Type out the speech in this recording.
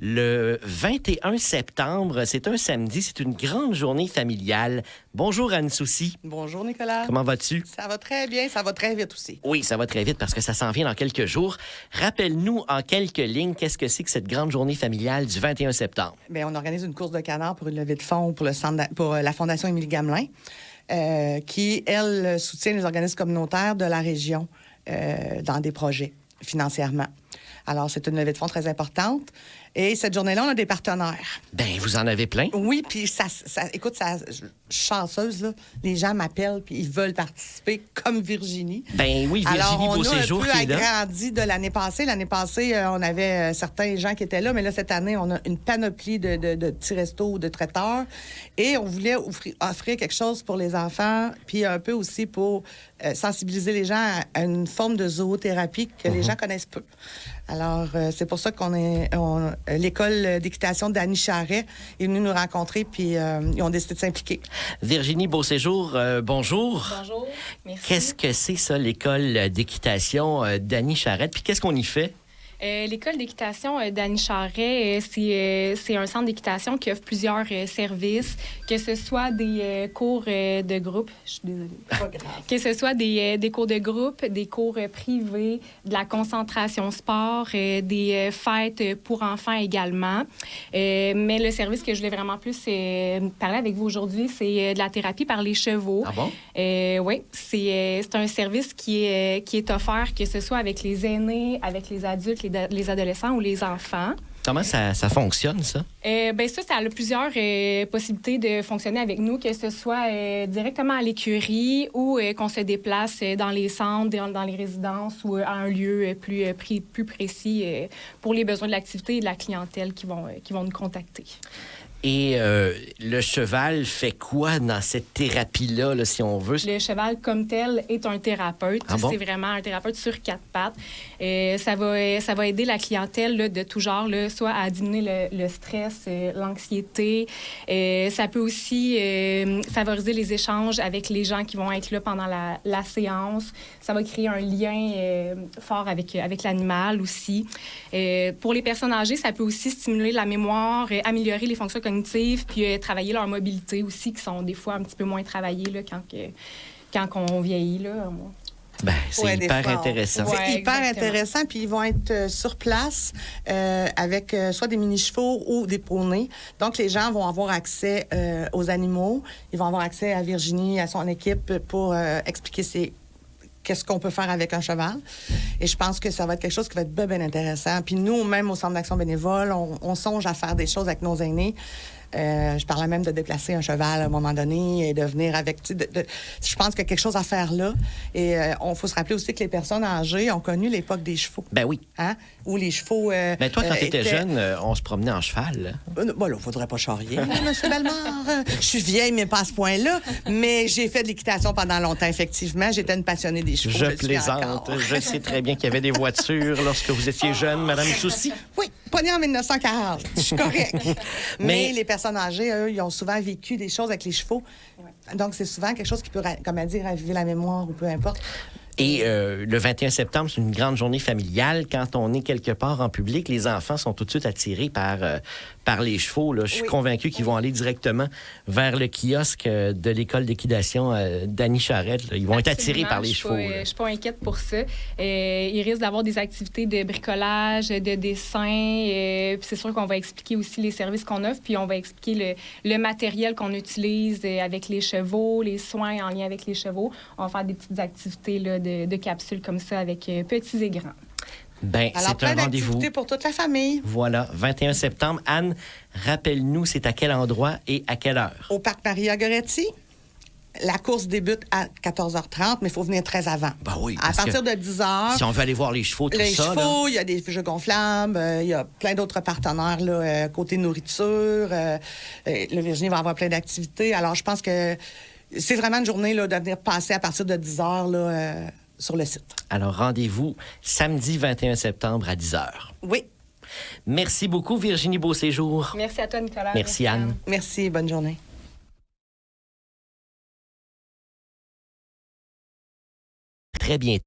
Le 21 septembre, c'est un samedi, c'est une grande journée familiale. Bonjour Anne Soucy. Bonjour Nicolas. Comment vas-tu? Ça va très bien, ça va très vite aussi. Oui, ça va très vite parce que ça s'en vient dans quelques jours. Rappelle-nous en quelques lignes, qu'est-ce que c'est que cette grande journée familiale du 21 septembre? Bien, on organise une course de canard pour une levée de fonds pour la Fondation Émilie Gamelin, qui, elle, soutient les organismes communautaires de la région dans des projets financièrement. Alors, c'est une levée de fonds très importante. Et cette journée-là, on a des partenaires. Ben, vous en avez plein. Oui, puis écoute, je suis chanceuse, là. Les gens m'appellent, puis ils veulent participer, comme Virginie. Ben oui, Virginie Beauséjour qui est là. Alors, on a un peu agrandi de l'année passée. L'année passée, on avait certains gens qui étaient là, mais là, cette année, on a une panoplie de petits restos ou de traiteurs. Et on voulait offrir quelque chose pour les enfants, puis un peu aussi pour sensibiliser les gens à une forme de zoothérapie que les gens connaissent peu. Alors, c'est pour ça l'école d'équitation d'Annie Charret est venue nous rencontrer, puis ils ont décidé de s'impliquer. Virginie Beauséjour, bonjour. Bonjour, merci. Qu'est-ce que c'est ça, l'école d'équitation d'Annie Charret, puis qu'est-ce qu'on y fait? L'école d'équitation d'Annie Charret, c'est un centre d'équitation qui offre plusieurs services, que ce soit des cours de groupe, je suis désolée, que ce soit des cours de groupe, des cours privés, de la concentration sport, des fêtes pour enfants également. Mais le service que je voulais vraiment plus parler avec vous aujourd'hui, c'est de la thérapie par les chevaux. Ah bon? Oui, c'est un service qui est offert, que ce soit avec les aînés, avec les adultes, les adolescents ou les enfants. Comment ça fonctionne, ça? Bien, ça a plusieurs possibilités de fonctionner avec nous, que ce soit directement à l'écurie ou qu'on se déplace dans les centres, dans les résidences ou à un lieu plus précis pour les besoins de l'activité et de la clientèle qui vont nous contacter. Et le cheval fait quoi dans cette thérapie-là, là, si on veut? Le cheval, comme tel, est un thérapeute. Ah bon? C'est vraiment un thérapeute sur 4 pattes. Ça va aider la clientèle là, de tout genre, là, soit à diminuer le stress, l'anxiété. Ça peut aussi favoriser les échanges avec les gens qui vont être là pendant la séance. Ça va créer un lien fort avec l'animal aussi. Pour les personnes âgées, ça peut aussi stimuler la mémoire, améliorer les fonctions cognitives, puis travailler leur mobilité aussi, qui sont des fois un petit peu moins travaillées là, quand on vieillit. Là. Ben, c'est hyper intéressant. C'est hyper exactement. intéressant, puis ils vont être sur place avec soit des mini-chevaux ou des poneys. Donc, les gens vont avoir accès aux animaux. Ils vont avoir accès à Virginie, à son équipe pour expliquer qu'est-ce qu'on peut faire avec un cheval. Et je pense que ça va être quelque chose qui va être bien intéressant. Puis nous, même au Centre d'action bénévole, on songe à faire des choses avec nos aînés. Je parlais même de déplacer un cheval à un moment donné et de venir avec... je pense qu'il y a quelque chose à faire là. Et il faut se rappeler aussi que les personnes âgées ont connu l'époque des chevaux. Ben oui. Hein? Où les chevaux... Ben toi, quand tu étais jeune, on se promenait en cheval. Bon, là, il ne faudrait pas charrier, monsieur Bellemare. Je suis vieille, mais pas à ce point-là. Mais j'ai fait de l'équitation pendant longtemps, effectivement. J'étais une passionnée des chevaux. Je plaisante. Je sais très bien qu'il y avait des voitures lorsque vous étiez jeune, Madame Soucy. Oui, pas née en 1940. Je suis correcte. Mais les personnes âgées, eux, ils ont souvent vécu des choses avec les chevaux. Ouais. Donc, c'est souvent quelque chose qui peut, comme à dire, raviver la mémoire ou peu importe. Et le 21 septembre, c'est une grande journée familiale. Quand on est quelque part en public, les enfants sont tout de suite attirés par les chevaux. Là. Je suis convaincue qu'ils vont aller directement vers le kiosque de l'école d'équitation d'Annie Charret. Là. Ils vont être attirés par les chevaux. Je suis pas inquiète pour ça. Ils risquent d'avoir des activités de bricolage, de dessin. Puis c'est sûr qu'on va expliquer aussi les services qu'on offre, puis on va expliquer le matériel qu'on utilise avec les chevaux, les soins en lien avec les chevaux. On va faire des petites activités là, de capsules comme ça avec petits et grands. Ben, alors, c'est un rendez-vous pour toute la famille. Voilà, 21 septembre. Anne, rappelle-nous, c'est à quel endroit et à quelle heure? Au Parc Maria-Goretti. La course débute à 14h30, mais il faut venir très avant. Ben oui, à partir de 10h. Si on veut aller voir les chevaux, tout ça. Les chevaux, là. Il y a des jeux gonflables, il y a plein d'autres partenaires là, côté nourriture. Le Virginie va avoir plein d'activités. Alors, je pense que c'est vraiment une journée là, de venir passer à partir de 10h là, sur le site. Alors, rendez-vous samedi 21 septembre à 10h. Oui. Merci beaucoup, Virginie Beauséjour. Merci à toi, Nicolas. Merci Anne. Merci, bonne journée. Très bien.